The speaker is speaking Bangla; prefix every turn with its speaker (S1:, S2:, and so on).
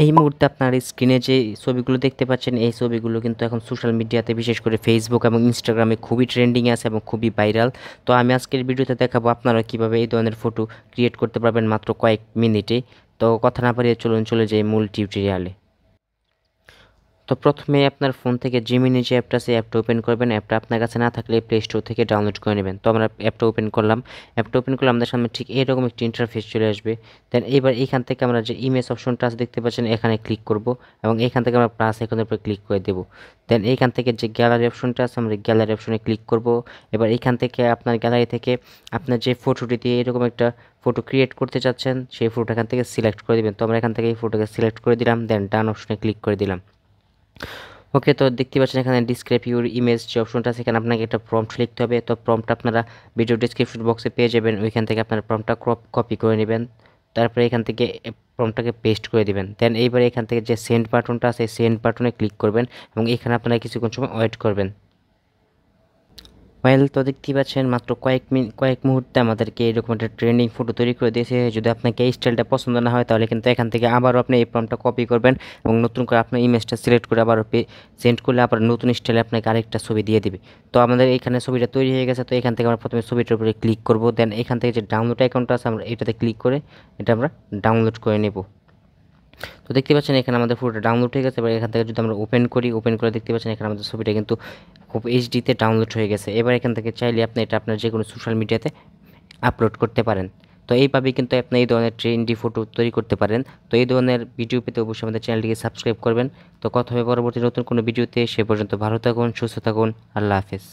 S1: এই মুহূর্তে আপনার স্ক্রিনে যে ছবিগুলো দেখতে পাচ্ছেন এই ছবিগুলো কিন্তু এখন সোশ্যাল মিডিয়াতে বিশেষ করে ফেসবুক এবং ইনস্টাগ্রামে খুবই ট্রেন্ডিং আছে এবং খুবই ভাইরাল। তো আমি আজকের ভিডিওতে দেখাবো আপনারা কিভাবে এই ধরনের ফটো ক্রিয়েট করতে পারবেন মাত্র কয়েক মিনিটে। তো কথা না বাড়িয়ে চলুন চলে যাই মূল টিউটোরিয়ালে। তো প্রথমে আপনার ফোন থেকে জিমিনি যে অ্যাপটা আছে অ্যাপটা ওপেন করবেন। অ্যাপটা আপনার কাছে না থাকলে প্লে স্টোর থেকে ডাউনলোড করে নেবেন। তো আমরা অ্যাপটা ওপেন করলাম। অ্যাপটা ওপেন করলে আমাদের সামনে ঠিক এরকম একটি ইন্টারফেস চলে আসবে। দেন এবার এইখান থেকে আমরা যে ইমেজ অপশনটা আছে দেখতে পাচ্ছেন এখানে ক্লিক করব এবং এইখান থেকে আমরা প্লাস আইকনের উপর ক্লিক করে দেব। দেন এইখান থেকে যে গ্যালারি অপশনটা আছে আমরা গ্যালারি অপশনে ক্লিক করব। এবার এইখান থেকে আপনার গ্যালারি থেকে আপনার যে ফটোটি দিয়ে এরকম একটা ফটো ক্রিয়েট করতে চাচ্ছেন সেই ফটোটা এখান থেকে সিলেক্ট করে দিবেন। তো আমরা এখান থেকে এই ফটোকে সিলেক্ট করে দিলাম, দেন ডান অপশনে ক্লিক করে দিলাম। ওকে, তো দেখতে পাচ্ছেন এখানে ডিসক্রাইব ইউর ইমেজ যে অপশনটা আছে এখানে আপনাকে একটা প্রম্পট লিখতে হবে। তো প্রম্পটটা আপনারা ভিডিও ডিসক্রিপশন বক্সে পেয়ে যাবেন, ওইখান থেকে আপনারা প্রম্পটটা কপি করে নেবেন। তারপরে এখান থেকে প্রম্পটটাকে পেস্ট করে দিবেন। দেন এইবারে এখান থেকে যে সেন্ড বাটনটা আছে সেন্ড বাটনে ক্লিক করবেন এবং এখানে আপনারা কিছুক্ষণ সময় ওয়েট করবেন। তো দেখতেই পাচ্ছেন মাত্র কয়েক মুহূর্তে আমাদেরকে এরকম একটা ট্রেন্ডিং ফটো তৈরি করে দিয়েছে। যদি আপনাকে এই স্টাইলটা পছন্দ না হয় তাহলে কিন্তু এখান থেকে আবারও আপনি এই প্রম্পটটা কপি করবেন এবং নতুন করে আপনার ইমেজটা সিলেক্ট করে আবারও সেন্ড করলে আবার নতুন স্টাইলে আপনাকে আরেকটা ছবি দিয়ে দিবে। তো আমাদের এখানে ছবিটা তৈরি হয়ে গেছে। তো এখান থেকে আমরা প্রথমে ছবিটার উপরে ক্লিক করব, দেন এখান থেকে যে ডাউনলোড অ্যাকাউন্টটা আছে আমরা এটাতে ক্লিক করে এটা আমরা ডাউনলোড করে নেব। তো দেখতে পাচ্ছেন এখানে আমাদের ফটোটা ডাউনলোড হয়ে গেছে। এবার এখান থেকে যদি আমরা ওপেন করি, ওপেন করে দেখতে পাচ্ছেন এখানে আমাদের ছবিটা কিন্তু খুব এইচডিতে ডাউনলোড হয়ে গেছে। এবার এখান থেকে চাইলে আপনি এটা আপনার যে কোনো সোশ্যাল মিডিয়াতে আপলোড করতে পারেন। তো এইভাবেই কিন্তু আপনি এই ধরনের ট্রেন্ডি ফটো তৈরি করতে পারেন। তো এই ধরনের ভিডিও পেতে অবশ্যই আমাদের চ্যানেলটিকে সাবস্ক্রাইব করবেন। তো কথা হবে পরবর্তী নতুন কোনো ভিডিওতে, সে পর্যন্ত ভালো থাকুন, সুস্থ থাকুন, আল্লাহ হাফেজ।